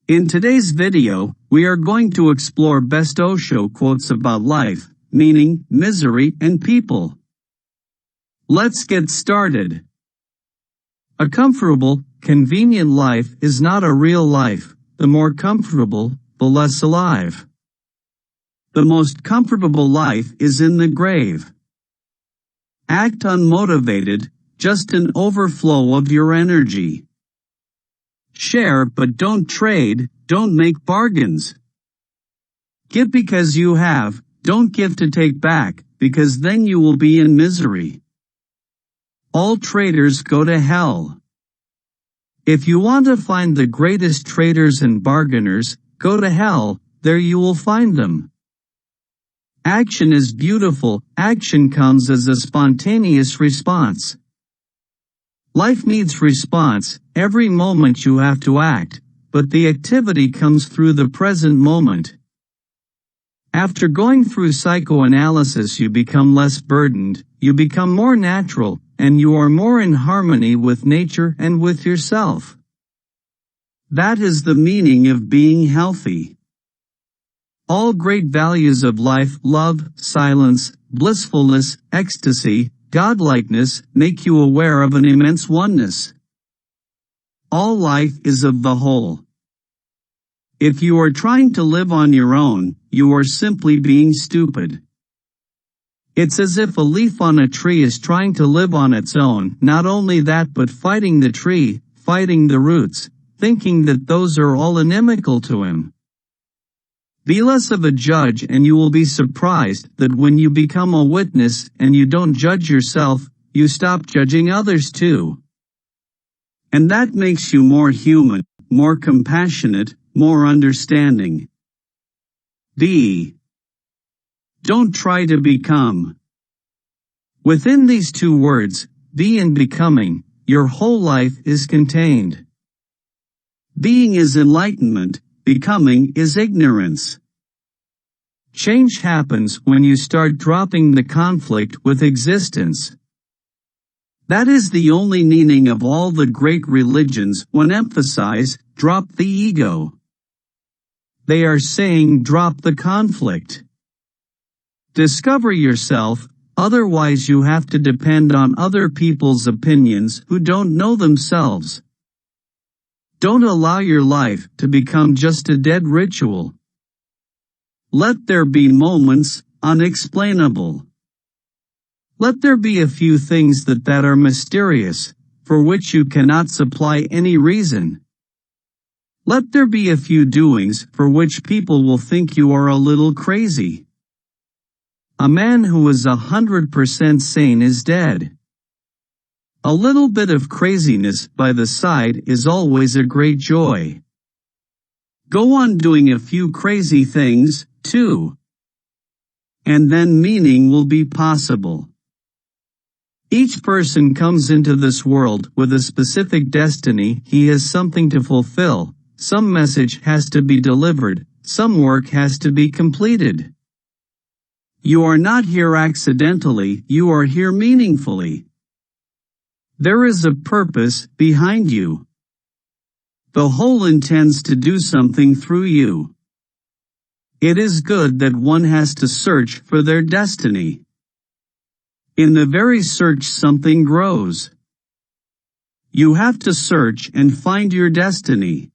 In today's video, we are going to explore best Osho quotes about life, meaning, misery, and people. Let's get started. A comfortable, convenient life is not a real life. The more comfortable, the less alive. The most comfortable life is in the grave. Act unmotivated, just an overflow of your energy. Share but don't trade, don't make bargains. Give because you have, don't give to take back, because then you will be in misery. All traders go to hell. If you want to find the greatest traders and bargainers, go to hell, there you will find them. Action is beautiful, action comes as a spontaneous response. Life needs response, every moment you have to act, but the activity comes through the present moment. After going through psychoanalysis you become less burdened, you become more natural, and you are more in harmony with nature and with yourself. That is the meaning of being healthy. All great values of life, love, silence, blissfulness, ecstasy, godlikeness, make you aware of an immense oneness. All life is of the whole. If you are trying to live on your own, you are simply being stupid. It's as if a leaf on a tree is trying to live on its own, not only that but fighting the tree, fighting the roots, thinking that those are all inimical to him. Be less of a judge and you will be surprised that when you become a witness and you don't judge yourself, you stop judging others too. And that makes you more human, more compassionate, more understanding. Be. Don't try to become. Within these two words, be and becoming, your whole life is contained. Being is enlightenment. Becoming is ignorance. Change happens when you start dropping the conflict with existence. That is the only meaning of all the great religions when emphasize, drop the ego. They are saying drop the conflict. Discover yourself, otherwise you have to depend on other people's opinions who don't know themselves. Don't allow your life to become just a dead ritual. Let there be moments, unexplainable. Let there be a few things that are mysterious, for which you cannot supply any reason. Let there be a few doings for which people will think you are a little crazy. A man who is 100% sane is dead. A little bit of craziness by the side is always a great joy. Go on doing a few crazy things, too. And then meaning will be possible. Each person comes into this world with a specific destiny. He has something to fulfill, some message has to be delivered, some work has to be completed. You are not here accidentally, you are here meaningfully. There is a purpose behind you. The whole intends to do something through you. It is good that one has to search for their destiny. In the very search something grows. You have to search and find your destiny.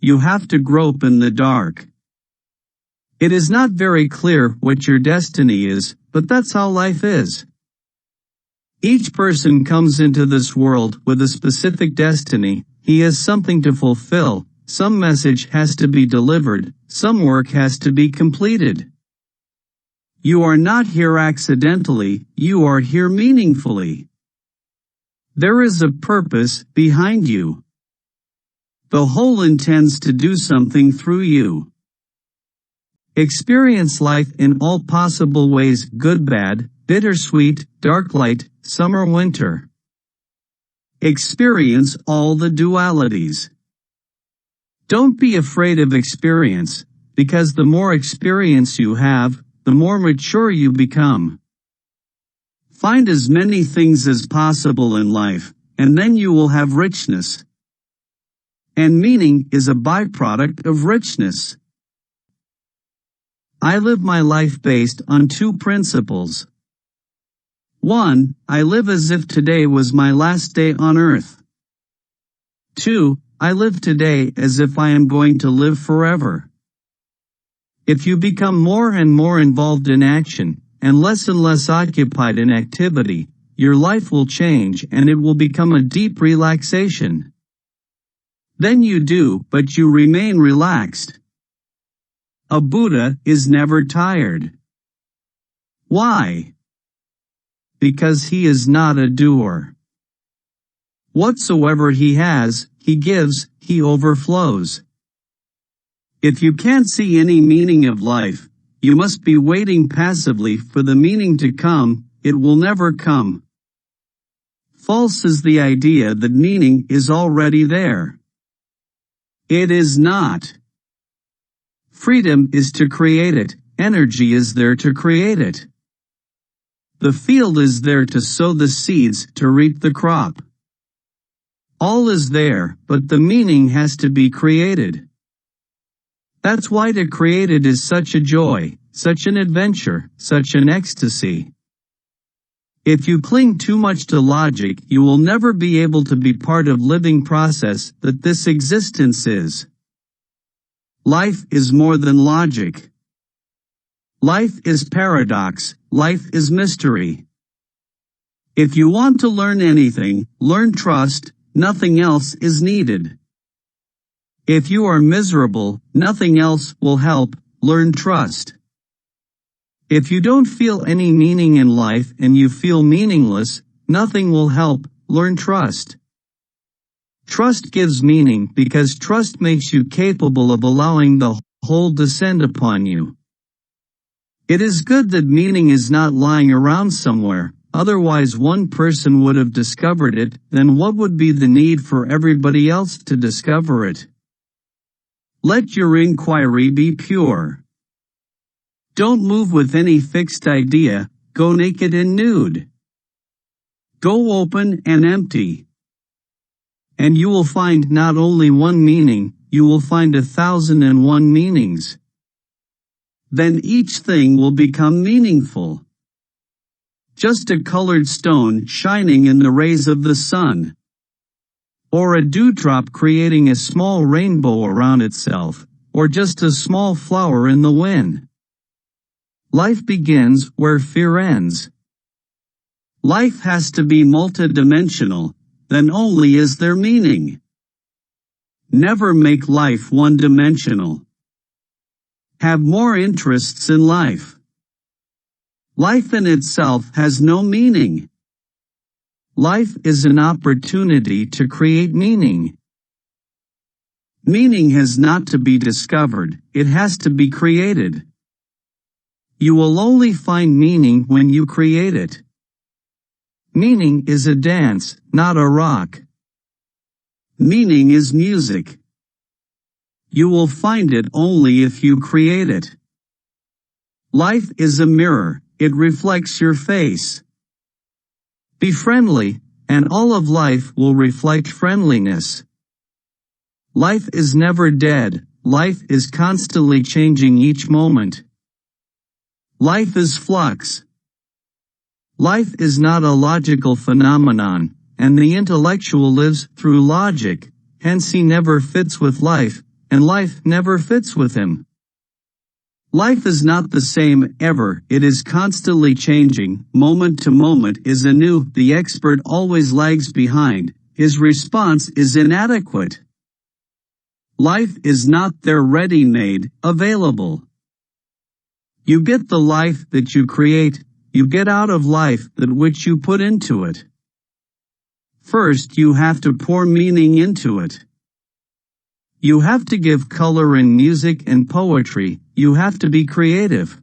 You have to grope in the dark. It is not very clear what your destiny is, but that's how life is. Each person comes into this world with a specific destiny. He has something to fulfill, some message has to be delivered, some work has to be completed. You are not here accidentally, you are here meaningfully. There is a purpose behind you. The whole intends to do something through you. Experience life in all possible ways, good, bad, bittersweet, dark, light, summer, winter. Experience all the dualities. Don't be afraid of experience, because the more experience you have, the more mature you become. Find as many things as possible in life, and then you will have richness. And meaning is a byproduct of richness. I live my life based on two principles. 1. I live as if today was my last day on earth. 2. I live today as if I am going to live forever. If you become more and more involved in action, and less occupied in activity, your life will change and it will become a deep relaxation. Then you do, but you remain relaxed. A Buddha is never tired. Why? Because he is not a doer. Whatsoever he has, he gives, he overflows. If you can't see any meaning of life, you must be waiting passively for the meaning to come. It will never come. False is the idea that meaning is already there. It is not. Freedom is to create it, energy is there to create it. The field is there to sow the seeds, to reap the crop. All is there, but the meaning has to be created. That's why to create it is such a joy, such an adventure, such an ecstasy. If you cling too much to logic, you will never be able to be part of living process that this existence is. Life is more than logic. Life is paradox, life is mystery. If you want to learn anything, learn trust, nothing else is needed. If you are miserable, nothing else will help, learn trust. If you don't feel any meaning in life and you feel meaningless, nothing will help, learn trust. Trust gives meaning because trust makes you capable of allowing the whole descend upon you. It is good that meaning is not lying around somewhere, otherwise one person would have discovered it, then what would be the need for everybody else to discover it? Let your inquiry be pure. Don't move with any fixed idea, go naked and nude. Go open and empty. And you will find not only one meaning, you will find 1,001 meanings. Then each thing will become meaningful. Just a colored stone shining in the rays of the sun. Or a dewdrop creating a small rainbow around itself, or just a small flower in the wind. Life begins where fear ends. Life has to be multidimensional, then only is there meaning. Never make life one-dimensional. Have more interests in life. Life in itself has no meaning. Life is an opportunity to create meaning. Meaning has not to be discovered, it has to be created. You will only find meaning when you create it. Meaning is a dance, not a rock. Meaning is music. You will find it only if you create it. Life is a mirror, it reflects your face. Be friendly, and all of life will reflect friendliness. Life is never dead, life is constantly changing each moment. Life is flux. Life is not a logical phenomenon, and the intellectual lives through logic, hence he never fits with life, and life never fits with him. Life is not the same ever, it is constantly changing, moment to moment is anew, the expert always lags behind, his response is inadequate. Life is not there ready-made, available. You get the life that you create, you get out of life that which you put into it. First you have to pour meaning into it. You have to give color in music and poetry, you have to be creative.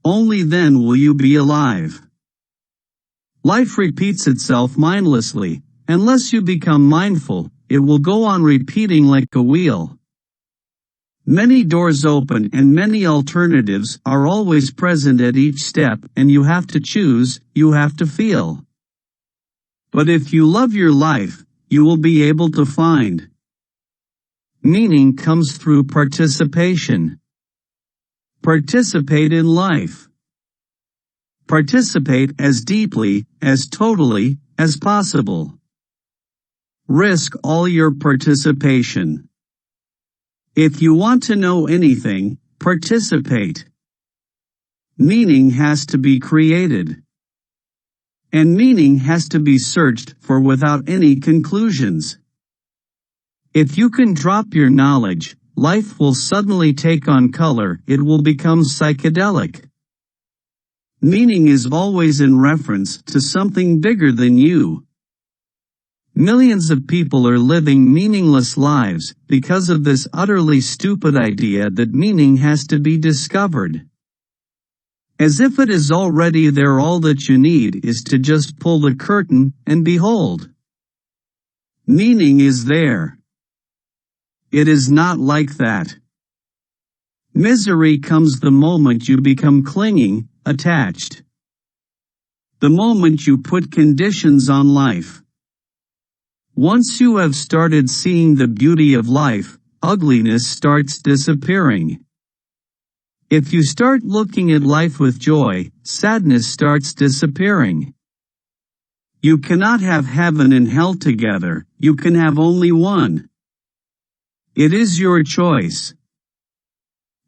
Only then will you be alive. Life repeats itself mindlessly, unless you become mindful, it will go on repeating like a wheel. Many doors open and many alternatives are always present at each step, and you have to choose, you have to feel. But if you love your life, you will be able to find. Meaning comes through participation. Participate in life. Participate as deeply, as totally, as possible. Risk all your participation. If you want to know anything, participate. Meaning has to be created. And meaning has to be searched for without any conclusions. If you can drop your knowledge, life will suddenly take on color, it will become psychedelic. Meaning is always in reference to something bigger than you. Millions of people are living meaningless lives because of this utterly stupid idea that meaning has to be discovered. As if it is already there, all that you need is to just pull the curtain and behold. Meaning is there. It is not like that. Misery comes the moment you become clinging, attached. The moment you put conditions on life. Once you have started seeing the beauty of life, ugliness starts disappearing. If you start looking at life with joy, sadness starts disappearing. You cannot have heaven and hell together, you can have only one. It is your choice.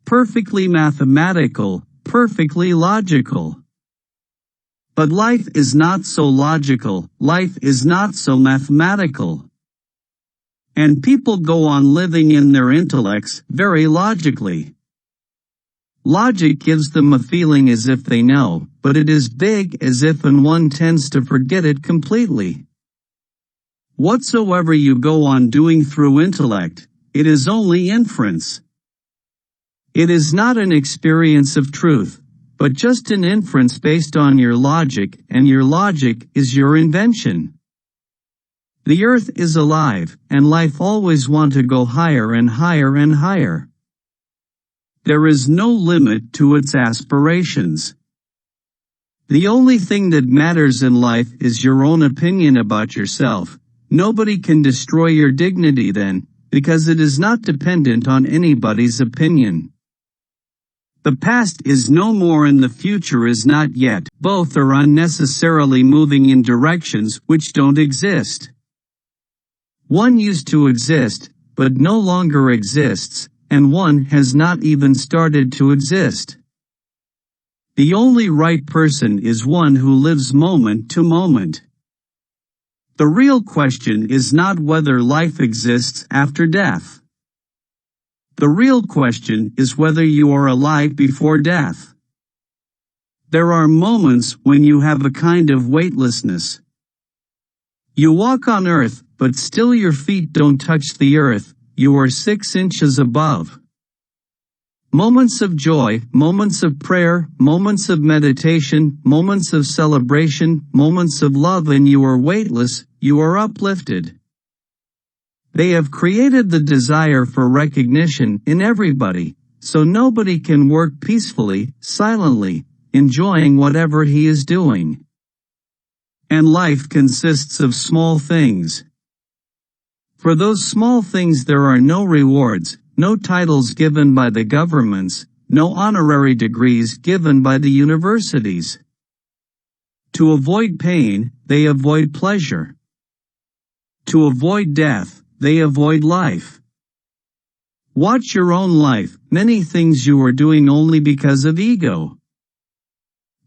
Perfectly mathematical, perfectly logical. But life is not so logical, life is not so mathematical. And people go on living in their intellects very logically. Logic gives them a feeling as if they know, but it is big as if, and one tends to forget it completely. Whatsoever you go on doing through intellect, it is only inference. It is not an experience of truth, but just an inference based on your logic, and your logic is your invention. The earth is alive, and life always wants to go higher and higher and higher. There is no limit to its aspirations. The only thing that matters in life is your own opinion about yourself. Nobody can destroy your dignity then, because it is not dependent on anybody's opinion. The past is no more and the future is not yet. Both are unnecessarily moving in directions which don't exist. One used to exist, but no longer exists, and one has not even started to exist. The only right person is one who lives moment to moment. The real question is not whether life exists after death. The real question is whether you are alive before death. There are moments when you have a kind of weightlessness. You walk on earth, but still your feet don't touch the earth, you are 6 inches above. Moments of joy, moments of prayer, moments of meditation, moments of celebration, moments of love, and you are weightless, you are uplifted. They have created the desire for recognition in everybody, so nobody can work peacefully, silently, enjoying whatever he is doing. And life consists of small things. For those small things there are no rewards, no titles given by the governments, no honorary degrees given by the universities. To avoid pain, they avoid pleasure. To avoid death, they avoid life. Watch your own life, many things you are doing only because of ego.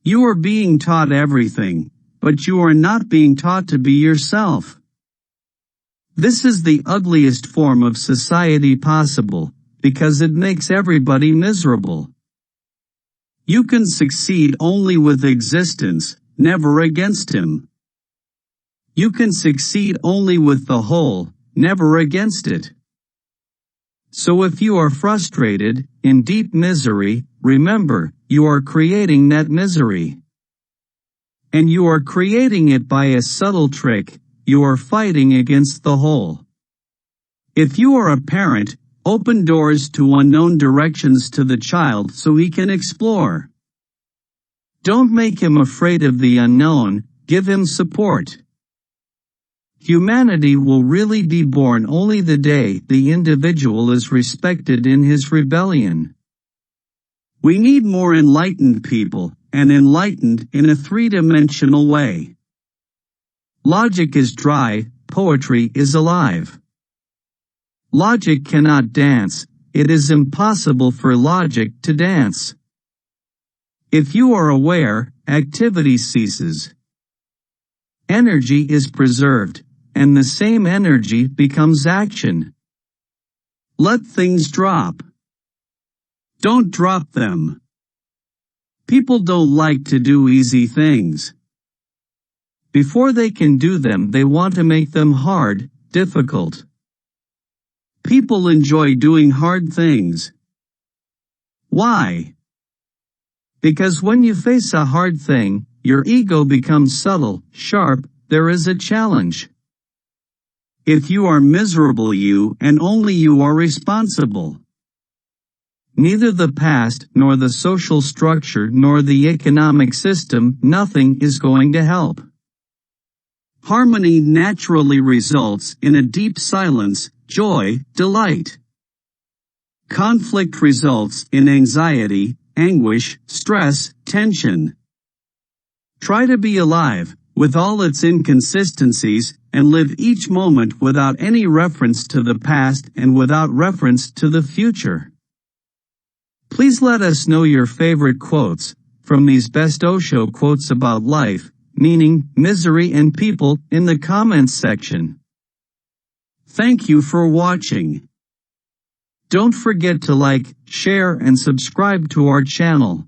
You are being taught everything, but you are not being taught to be yourself. This is the ugliest form of society possible, because it makes everybody miserable. You can succeed only with existence, never against him. You can succeed only with the whole, never against it. So if you are frustrated, in deep misery, remember, you are creating that misery. And you are creating it by a subtle trick. You are fighting against the whole. If you are a parent, open doors to unknown directions to the child so he can explore. Don't make him afraid of the unknown, give him support. Humanity will really be born only the day the individual is respected in his rebellion. We need more enlightened people, and enlightened in a three-dimensional way. Logic is dry, poetry is alive. Logic cannot dance, it is impossible for logic to dance. If you are aware, activity ceases. Energy is preserved, and the same energy becomes action. Let things drop. Don't drop them. People don't like to do easy things. Before they can do them, they want to make them hard, difficult. People enjoy doing hard things. Why? Because when you face a hard thing, your ego becomes subtle, sharp, there is a challenge. If you are miserable, you and only you are responsible. Neither the past, nor the social structure, nor the economic system, nothing is going to help. Harmony naturally results in a deep silence, joy, delight. Conflict results in anxiety, anguish, stress, tension. Try to be alive, with all its inconsistencies, and live each moment without any reference to the past and without reference to the future. Please let us know your favorite quotes from these best Osho quotes about life, meaning, misery and people, in the comments section. Thank you for watching. Don't forget to like, share and subscribe to our channel.